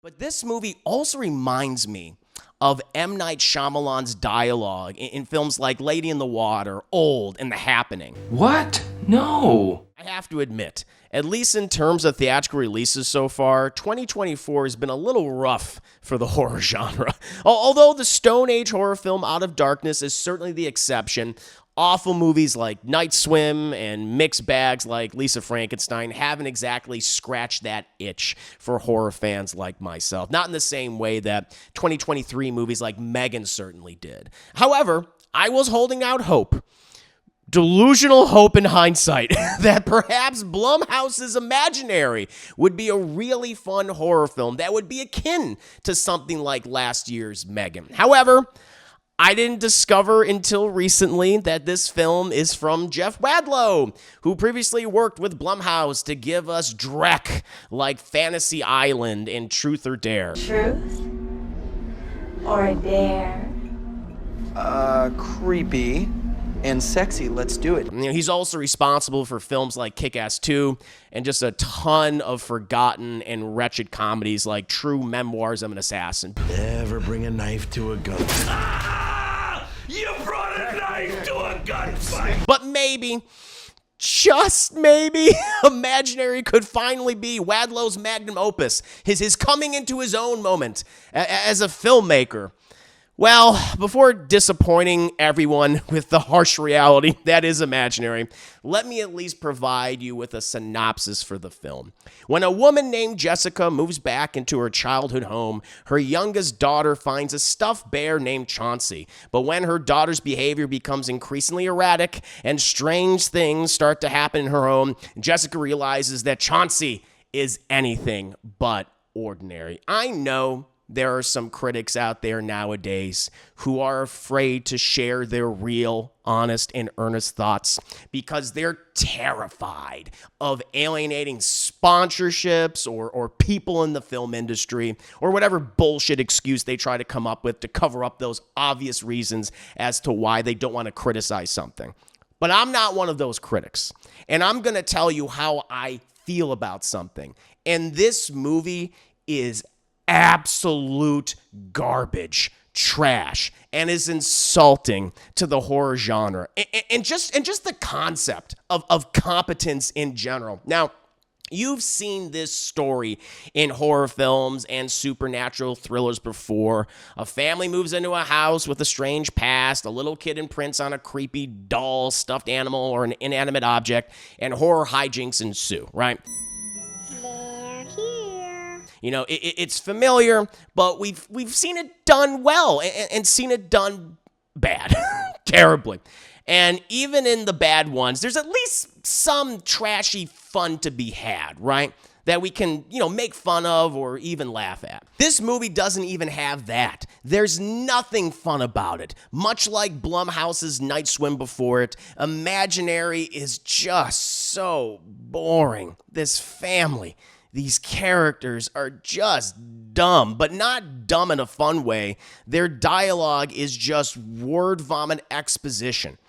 But this movie also reminds me of M. Night Shyamalan's dialogue in films like Lady in the Water, Old, and The Happening. What? No. I have to admit, at least in terms of theatrical releases so far, 2024 has been a little rough for the horror genre. Although the Stone Age horror film Out of Darkness is certainly the exception, awful movies like Night Swim and mixed bags like Lisa Frankenstein haven't exactly scratched that itch for horror fans like myself. Not in the same way that 2023 movies like Megan certainly did. However, I was holding out hope. Delusional hope in hindsight that perhaps Blumhouse's Imaginary would be a really fun horror film that would be akin to something like last year's Megan. However, I didn't discover until recently that this film is from Jeff Wadlow, who previously worked with Blumhouse to give us dreck like Fantasy Island and Truth or Dare. Truth or dare? Creepy and sexy. Let's do it. He's also responsible for films like Kick-Ass 2 and just a ton of forgotten and wretched comedies like True Memoirs of an Assassin. Never bring a knife to a gun. You brought a knife to a gunfight. But maybe, just maybe, Imaginary could finally be Wadlow's magnum opus, his coming into his own moment as a filmmaker. Well, before disappointing everyone with the harsh reality that is Imaginary, let me at least provide you with a synopsis for the film. When a woman named Jessica moves back into her childhood home, her youngest daughter finds a stuffed bear named Chauncey. But when her daughter's behavior becomes increasingly erratic and strange things start to happen in her home, Jessica realizes that Chauncey is anything but ordinary. I know there are some critics out there nowadays who are afraid to share their real, honest, and earnest thoughts because they're terrified of alienating sponsorships or people in the film industry or whatever bullshit excuse they try to come up with to cover up those obvious reasons as to why they don't want to criticize something. But I'm not one of those critics, and I'm going to tell you how I feel about something. And this movie is absolute garbage, trash, and is insulting to the horror genre and just the concept of competence in general. Now, you've seen this story in horror films and supernatural thrillers before. A family moves into a house with a strange past, a little kid imprints on a creepy doll, stuffed animal, or an inanimate object, and horror hijinks ensue, right? You know, it's familiar, but we've seen it done well and seen it done bad, terribly. And even in the bad ones, there's at least some trashy fun to be had, right? That we can, make fun of or even laugh at. This movie doesn't even have that. There's nothing fun about it. Much like Blumhouse's Night Swim before it, Imaginary is just so boring. This family, these characters are just dumb, but not dumb in a fun way. Their dialogue is just word vomit exposition,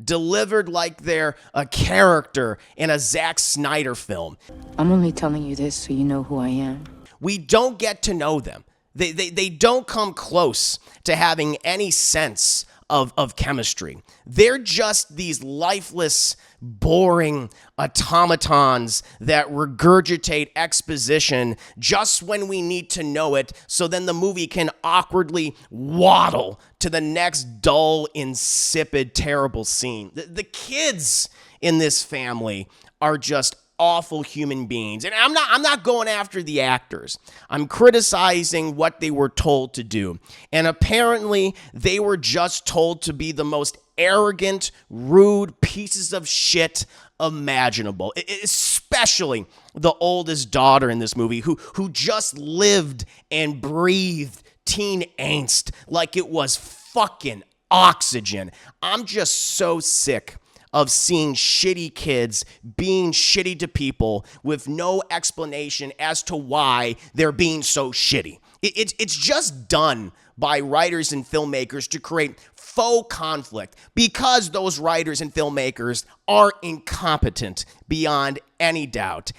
delivered like they're a character in a Zack Snyder film. I'm only telling you this so you know who I am. We don't get to know them. They don't come close to having any sense of chemistry. They're just these lifeless, boring automatons that regurgitate exposition just when we need to know it, so then the movie can awkwardly waddle to the next dull, insipid, terrible scene. The kids in this family are just awful human beings. And I'm not going after the actors. I'm criticizing what they were told to do. And apparently they were just told to be the most arrogant, rude pieces of shit imaginable. Especially the oldest daughter in this movie who just lived and breathed teen angst like it was fucking oxygen. I'm just so sick of seeing shitty kids being shitty to people with no explanation as to why they're being so shitty. It's just done by writers and filmmakers to create faux conflict because those writers and filmmakers are incompetent beyond any doubt.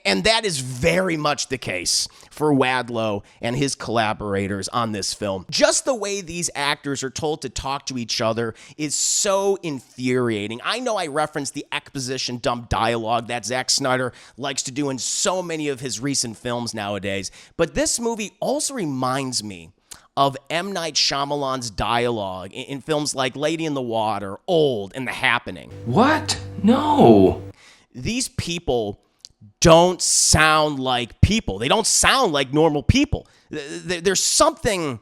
And that is very much the case for Wadlow and his collaborators on this film. Just the way these actors are told to talk to each other is so infuriating. I know I referenced the exposition dump dialogue that Zack Snyder likes to do in so many of his recent films nowadays, but this movie also reminds me of M. Night Shyamalan's dialogue in films like Lady in the Water, Old, and The Happening. What? No. These people don't sound like people. They don't sound like normal people. There's something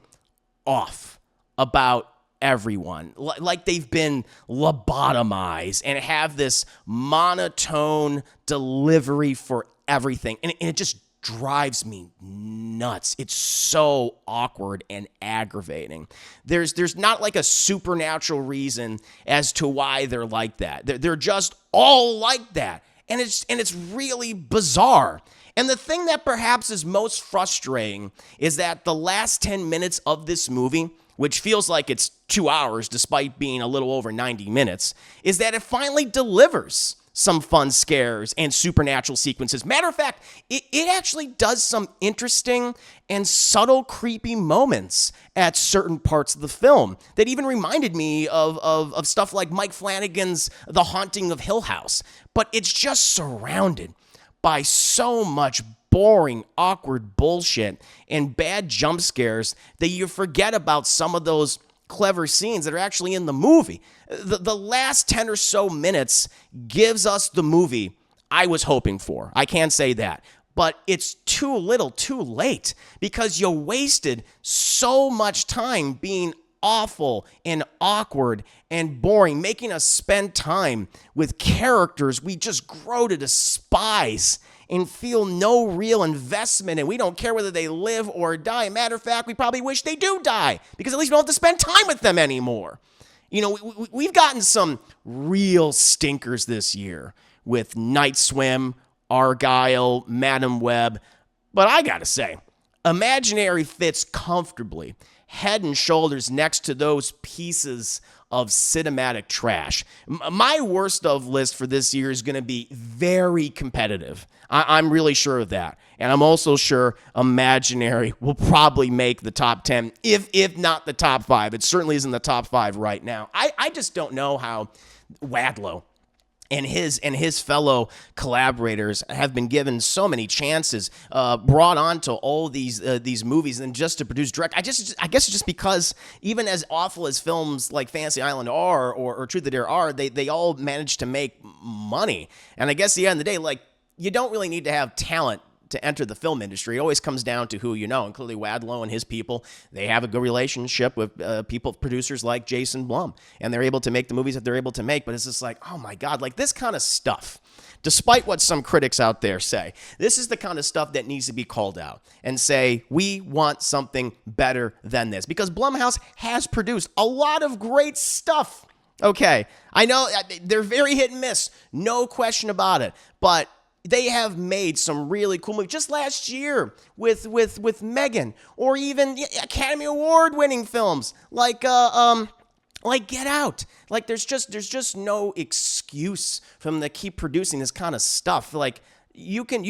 off about everyone. Like they've been lobotomized and have this monotone delivery for everything. And it just drives me nuts. It's so awkward and aggravating. There's not like a supernatural reason as to why they're like that. They're just all like that. And it's really bizarre. And the thing that perhaps is most frustrating is that the last 10 minutes of this movie, which feels like it's 2 hours despite being a little over 90 minutes, is that it finally delivers some fun scares and supernatural sequences. Matter of fact, it actually does some interesting and subtle creepy moments at certain parts of the film that even reminded me of stuff like Mike Flanagan's The Haunting of Hill House. But it's just surrounded by so much boring, awkward bullshit and bad jump scares that you forget about some of those clever scenes that are actually in the movie. The last 10 or so minutes gives us the movie I was hoping for. I can't say that. But it's too little, too late, because you wasted so much time being awful and awkward and boring, making us spend time with characters we just grow to despise and feel no real investment in. We don't care whether they live or die. Matter of fact, we probably wish they do die, because at least we don't have to spend time with them anymore. You know, we've gotten some real stinkers this year with Night Swim, Argyle, Madam Web. But I gotta say, Imaginary fits comfortably head and shoulders next to those pieces of cinematic trash. My worst of list for this year is going to be very competitive. I'm really sure of that. And I'm also sure Imaginary will probably make the top 10, if not the top 5. It certainly is in the top 5 right now. I just don't know how Wadlow and his fellow collaborators have been given so many chances, brought on to all these movies, and just to produce direct. I guess it's just because even as awful as films like Fantasy Island are, or Truth or Dare are, they all manage to make money. And I guess at the end of the day, like, you don't really need to have talent to enter the film industry. It always comes down to who you know, and clearly Wadlow and his people, they have a good relationship with producers like Jason Blum, and they're able to make the movies that they're able to make. But it's just like, oh my God, like this kind of stuff, despite what some critics out there say, this is the kind of stuff that needs to be called out and say, we want something better than this, because Blumhouse has produced a lot of great stuff. Okay, I know they're very hit and miss, no question about it, but they have made some really cool movies. Just last year with Megan, or even Academy Award winning films like Get Out. Like there's just no excuse for them to keep producing this kind of stuff. Like you can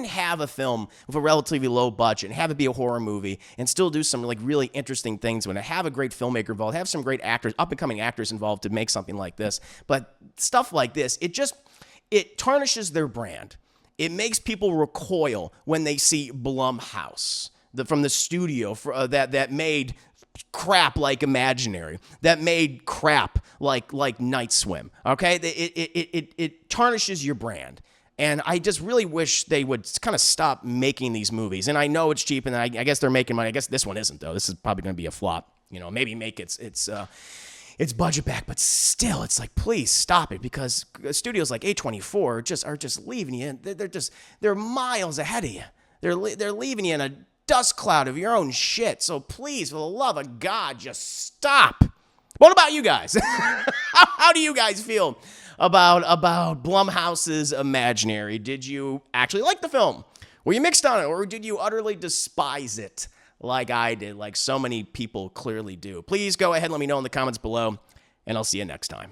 have a film with a relatively low budget and have it be a horror movie and still do some like really interesting things when it have a great filmmaker involved, have some great actors, up and coming actors involved to make something like this. But stuff like this, it tarnishes their brand. It makes people recoil when they see Blumhouse, from the studio that made crap like Imaginary, that made crap like Night Swim. Okay, it tarnishes your brand. And I just really wish they would kind of stop making these movies. And I know it's cheap, and I guess they're making money. I guess this one isn't, though. This is probably going to be a flop. You know, maybe make its budget back, but still, it's like, please stop it, because studios like A24 are just leaving you. They're miles ahead of you. They're leaving you in a dust cloud of your own shit. So please, for the love of God, just stop. What about you guys? How do you guys feel about Blumhouse's Imaginary? Did you actually like the film? Were you mixed on it, or did you utterly despise it? Like I did, like so many people clearly do. Please go ahead and let me know in the comments below, and I'll see you next time.